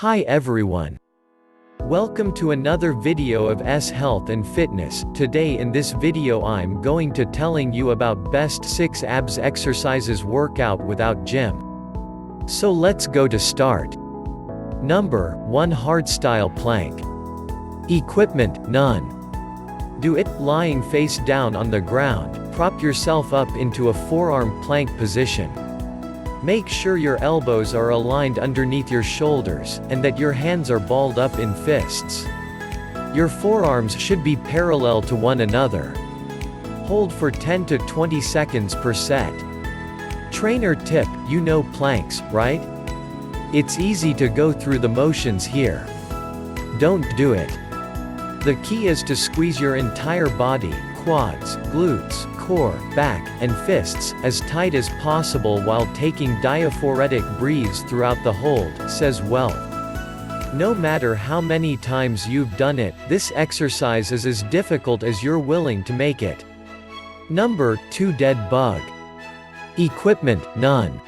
Hi everyone. Welcome to another video of S Health and Fitness. Today in this video I'm going to telling you about best 6 abs exercises workout without gym. So let's go to start. Number 1, hardstyle plank. Equipment, none. Do it lying face down on the ground. Prop yourself up into a forearm plank position. Make sure your elbows are aligned underneath your shoulders, and that your hands are balled up in fists. Your forearms should be parallel to one another. Hold for 10 to 20 seconds per set. Trainer tip: you know planks, right? It's easy to go through the motions here. Don't do it. The key is to squeeze your entire body, quads, glutes, core, back, and fists, as tight as possible while taking diaphoretic breaths throughout the hold, says Wealth. No matter how many times you've done it, this exercise is as difficult as you're willing to make it. Number 2, dead bug. Equipment, none.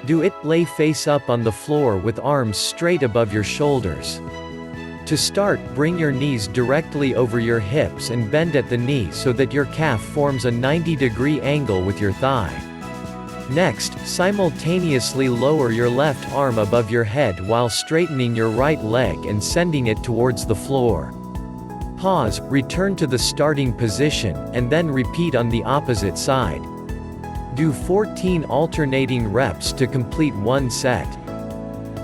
Do it lay face up on the floor with arms straight above your shoulders. To start, bring your knees directly over your hips and bend at the knee so that your calf forms a 90-degree angle with your thigh. Next, simultaneously lower your left arm above your head while straightening your right leg and sending it towards the floor. Pause, return to the starting position, and then repeat on the opposite side. Do 14 alternating reps to complete one set.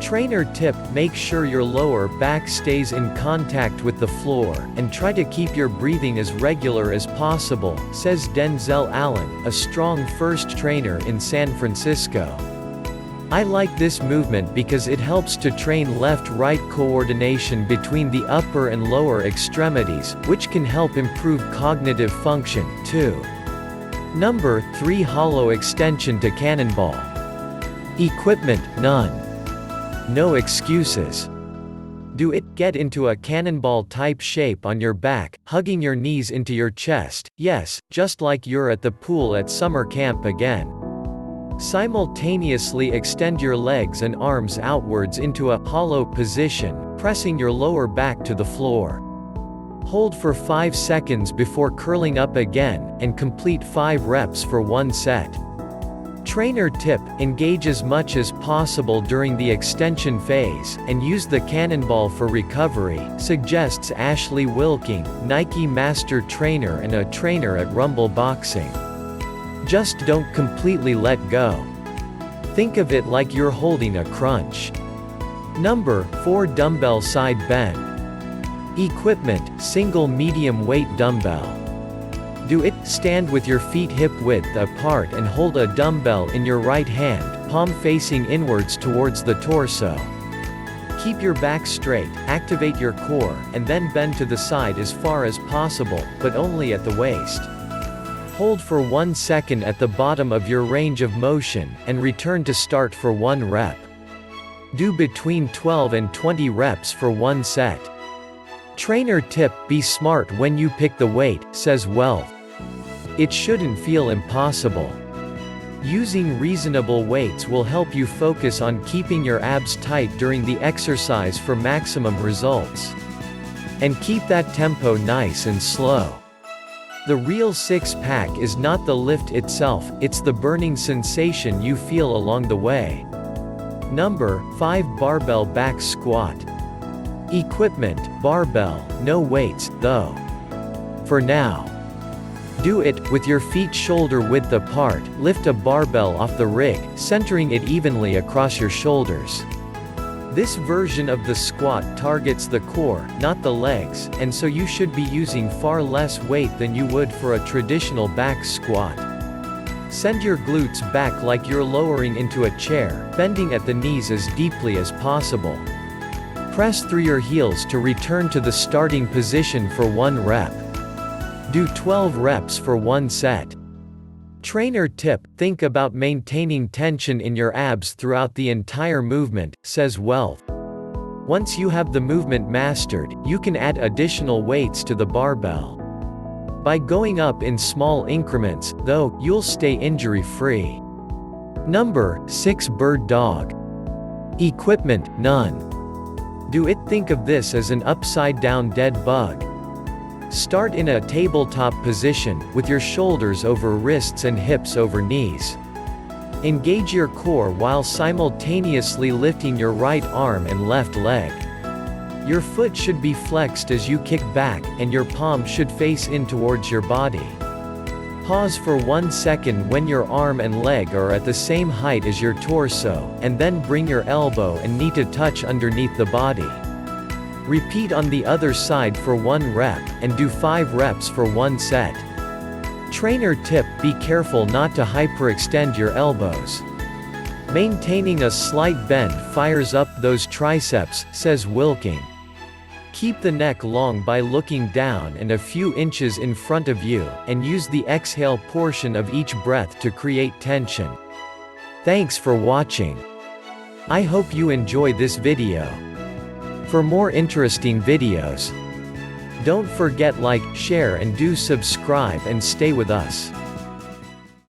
Trainer tip: make sure your lower back stays in contact with the floor, and try to keep your breathing as regular as possible, says Denzel Allen, a strong first trainer in San Francisco. I like this movement because it helps to train left-right coordination between the upper and lower extremities, which can help improve cognitive function, too. Number 3, hollow extension to cannonball. Equipment, none. No excuses. Do it. Get into a cannonball-type shape on your back, hugging your knees into your chest, yes, just like you're at the pool at summer camp again. Simultaneously extend your legs and arms outwards into a hollow position, pressing your lower back to the floor. Hold for 5 seconds before curling up again, and complete 5 reps for one set. Trainer tip: engage as much as possible during the extension phase, and use the cannonball for recovery, suggests Ashley Wilking, Nike master trainer and a trainer at Rumble Boxing. Just don't completely let go. Think of it like you're holding a crunch. Number 4, dumbbell side bend. Equipment, single medium weight dumbbell. Do it. Stand with your feet hip-width apart and hold a dumbbell in your right hand, palm facing inwards towards the torso. Keep your back straight, activate your core, and then bend to the side as far as possible, but only at the waist. Hold for 1 second at the bottom of your range of motion, and return to start for 1 rep. Do between 12 and 20 reps for one set. Trainer tip: be smart when you pick the weight, says Wealth. It shouldn't feel impossible. Using reasonable weights will help you focus on keeping your abs tight during the exercise for maximum results. And keep that tempo nice and slow. The real six-pack is not the lift itself, it's the burning sensation you feel along the way. Number 5, barbell back squat. Equipment, barbell, no weights, though. For now. Do it. With your feet shoulder width apart, lift a barbell off the rig, centering it evenly across your shoulders. This version of the squat targets the core, not the legs, and so you should be using far less weight than you would for a traditional back squat. Send your glutes back like you're lowering into a chair, bending at the knees as deeply as possible. Press through your heels to return to the starting position for 1 rep. Do 12 reps for one set. Trainer tip: think about maintaining tension in your abs throughout the entire movement, says Wealth. Once you have the movement mastered, you can add additional weights to the barbell. By going up in small increments, though, you'll stay injury-free. Number 6, bird dog. Equipment, none. Do it. Think of this as an upside-down dead bug. Start in a tabletop position, with your shoulders over wrists and hips over knees. Engage your core while simultaneously lifting your right arm and left leg. Your foot should be flexed as you kick back, and your palm should face in towards your body. Pause for 1 second when your arm and leg are at the same height as your torso, and then bring your elbow and knee to touch underneath the body. Repeat on the other side for 1 rep, and do 5 reps for 1 set. Trainer tip: be careful not to hyperextend your elbows. Maintaining a slight bend fires up those triceps, says Wilking. Keep the neck long by looking down and a few inches in front of you, and use the exhale portion of each breath to create tension. Thanks for watching. I hope you enjoy this video. For more interesting videos, don't forget like, share and do subscribe and stay with us.